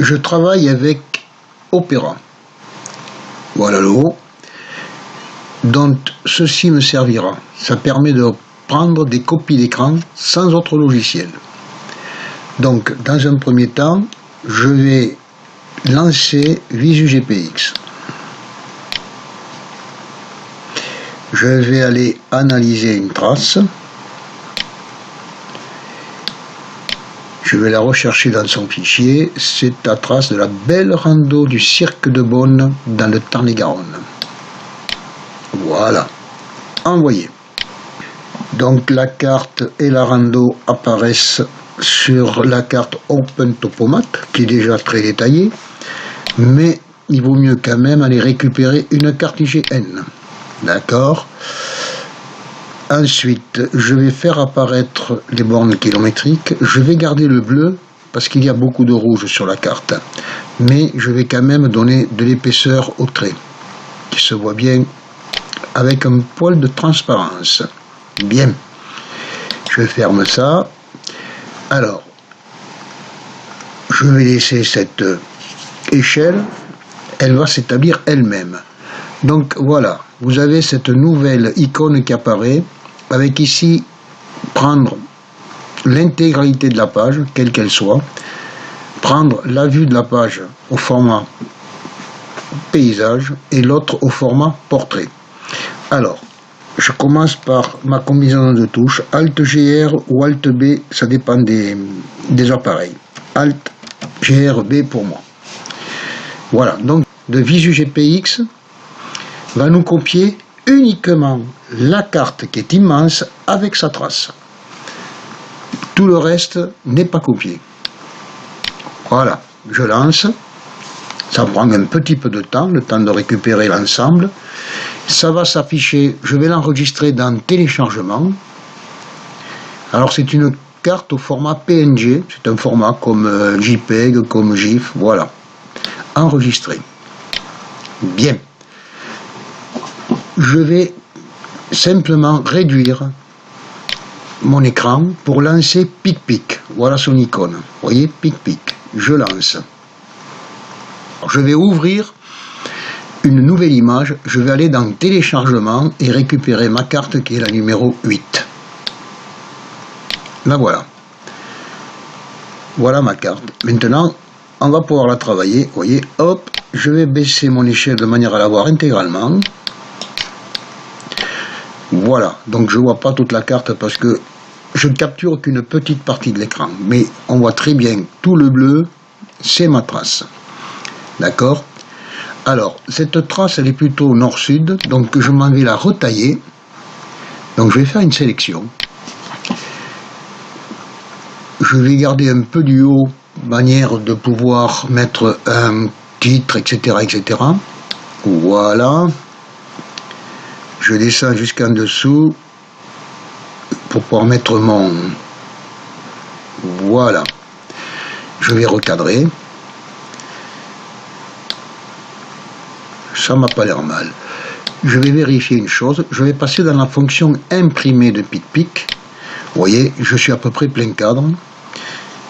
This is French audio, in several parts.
je travaille avec Opera. Voilà le haut. Donc ceci me servira. Ça permet de prendre des copies d'écran sans autre logiciel. Donc dans un premier temps, je vais lancer Visu GPX. Je vais aller analyser une trace. Je vais la rechercher dans son fichier. C'est la trace de la belle rando du cirque de Beaune dans le Tarn-et-Garonne. Voilà. Envoyé. Donc la carte et la rando apparaissent sur la carte OpenTopoMat, qui est déjà très détaillée. Mais il vaut mieux quand même aller récupérer une carte IGN. D'accord. Ensuite, je vais faire apparaître les bornes kilométriques. Je vais garder le bleu parce qu'il y a beaucoup de rouge sur la carte. Mais je vais quand même donner de l'épaisseur au trait, qui se voit bien avec un poil de transparence. Bien. Je ferme ça. Alors, je vais laisser cette échelle. Elle va s'établir elle-même. Donc voilà, vous avez cette nouvelle icône qui apparaît, avec ici, prendre l'intégralité de la page, quelle qu'elle soit, prendre la vue de la page au format paysage et l'autre au format portrait. Alors, je commence par ma combinaison de touches, Alt GR ou Alt B, ça dépend des appareils. Alt GR B pour moi. Voilà, donc de Visu GPX va nous copier uniquement la carte qui est immense avec sa trace. Tout le reste n'est pas copié. Voilà, je lance. Ça prend un petit peu de temps, le temps de récupérer l'ensemble. Ça va s'afficher, je vais l'enregistrer dans téléchargement. Alors c'est une carte au format PNG, c'est un format comme JPEG, comme GIF, voilà. Enregistré. Bien. Je vais simplement réduire mon écran pour lancer PicPic. Voilà son icône. Vous voyez, PicPic. Je lance. Alors, je vais ouvrir une nouvelle image. Je vais aller dans téléchargement et récupérer ma carte qui est la numéro 8. La voilà. Voilà ma carte. Maintenant, on va pouvoir la travailler. Vous voyez, hop, je vais baisser mon échelle de manière à la voir intégralement. Voilà, donc je vois pas toute la carte parce que je ne capture qu'une petite partie de l'écran. Mais on voit très bien tout le bleu, c'est ma trace. D'accord? Alors, cette trace, elle est plutôt nord-sud, donc je m'en vais la retailler. Donc je vais faire une sélection. Je vais garder un peu du haut, manière de pouvoir mettre un titre, etc., etc. Voilà. Je descends jusqu'en dessous pour pouvoir mettre mon... Voilà. Je vais recadrer. Ça m'a pas l'air mal. Je vais vérifier une chose. Je vais passer dans la fonction imprimée de PicPic. Vous voyez, je suis à peu près plein cadre.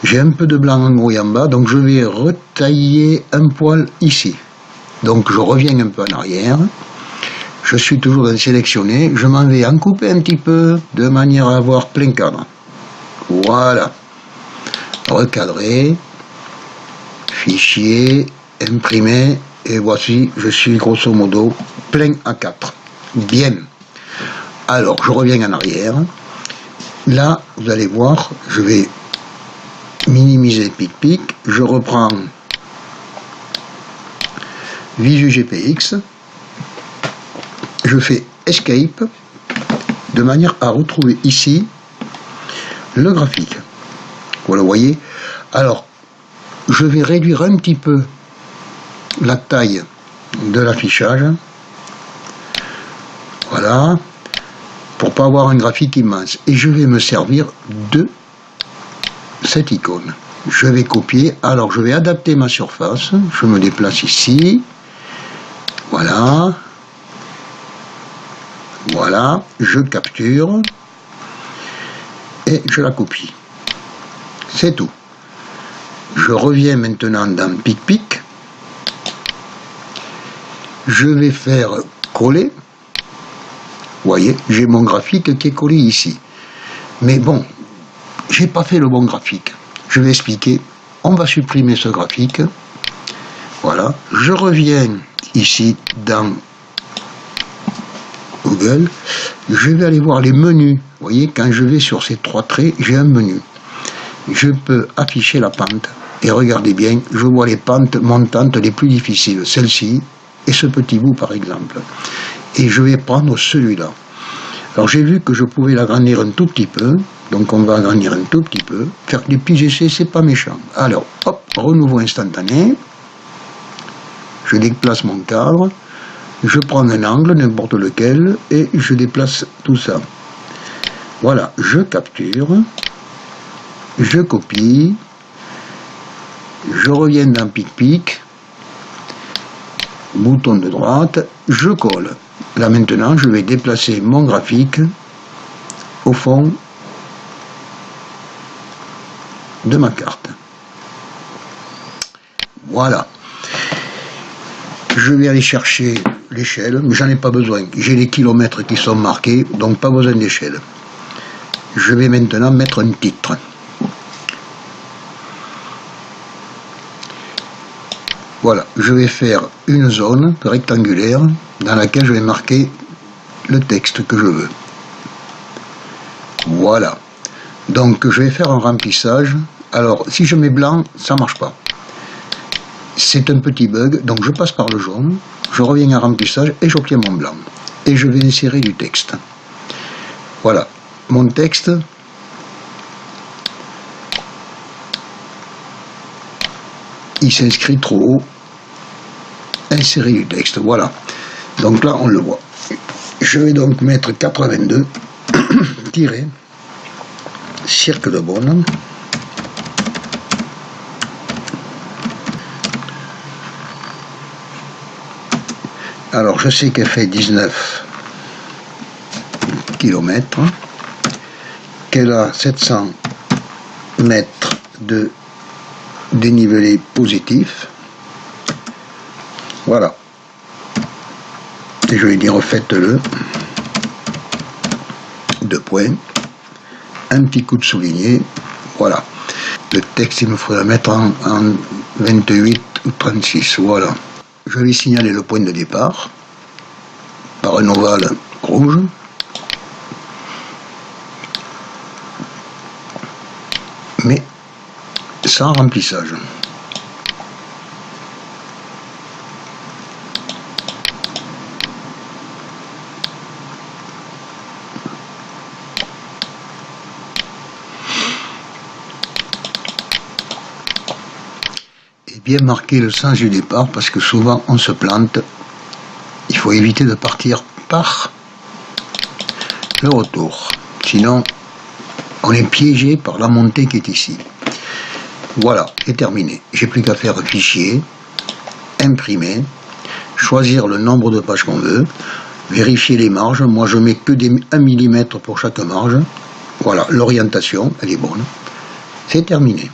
J'ai un peu de blanc en haut et en bas, donc je vais retailler un poil ici. Donc je reviens un peu en arrière. Je suis toujours dans sélectionner, je m'en vais en couper un petit peu de manière à avoir plein cadre. Voilà. Recadrer, fichier, imprimer, et voici, je suis grosso modo plein A4. Bien. Alors, je reviens en arrière. Là, vous allez voir, je vais minimiser PicPic, je reprends Visu GPX. Je fais Escape de manière à retrouver ici le graphique. Voilà, vous voyez. Alors, je vais réduire un petit peu la taille de l'affichage. Voilà. Pour pas avoir un graphique immense. Et je vais me servir de cette icône. Je vais copier. Alors, je vais adapter ma surface. Je me déplace ici. Voilà. Voilà, je capture et je la copie. C'est tout. Je reviens maintenant dans Pic-Pic. Je vais faire coller. Vous voyez, j'ai mon graphique qui est collé ici. Mais bon, j'ai pas fait le bon graphique. Je vais expliquer. On va supprimer ce graphique. Voilà. Je reviens ici dans Google. Je vais aller voir les menus. Vous voyez, quand je vais sur ces 3 traits, j'ai un menu. Je peux afficher la pente. Et regardez bien, je vois les pentes montantes les plus difficiles. Celle-ci et ce petit bout par exemple. Et je vais prendre celui-là. Alors j'ai vu que je pouvais l'agrandir un tout petit peu. Donc on va agrandir un tout petit peu. Faire des petits essais, c'est pas méchant. Alors, hop, renouveau instantané. Je déplace mon cadre. Je prends un angle, n'importe lequel, et je déplace tout ça. Voilà, je capture. Je copie. Je reviens dans Pic-Pic. Bouton de droite. Je colle. Là maintenant, je vais déplacer mon graphique au fond de ma carte. Voilà. Je vais aller chercher l'échelle, mais j'en ai pas besoin. J'ai les kilomètres qui sont marqués, donc pas besoin d'échelle. Je vais maintenant mettre un titre. Voilà, je vais faire une zone rectangulaire dans laquelle je vais marquer le texte que je veux. Voilà. Donc je vais faire un remplissage. Alors si je mets blanc, ça marche pas. C'est un petit bug, donc je passe par le jaune, je reviens à remplissage et j'obtiens mon blanc. Et je vais insérer du texte. Voilà, mon texte. Il s'inscrit trop haut. Insérer du texte, voilà. Donc là, on le voit. Je vais donc mettre 82, tirer, cirque de Beaune. Alors, je sais qu'elle fait 19 km, qu'elle a 700 mètres de dénivelé positif. Voilà. Et je vais dire refaites-le. 2 points. Un petit coup de souligné. Voilà. Le texte, il me faudra mettre en 28 ou 36. Voilà. Je vais signaler le point de départ par un ovale rouge. Mais sans remplissage. Bien marquer le sens du départ parce que souvent on se plante. Il faut éviter de partir par le retour. Sinon, on est piégé par la montée qui est ici. Voilà, c'est terminé. J'ai plus qu'à faire fichier, imprimer, choisir le nombre de pages qu'on veut, vérifier les marges. Moi, je mets que des 1 mm pour chaque marge. Voilà, l'orientation, elle est bonne. C'est terminé.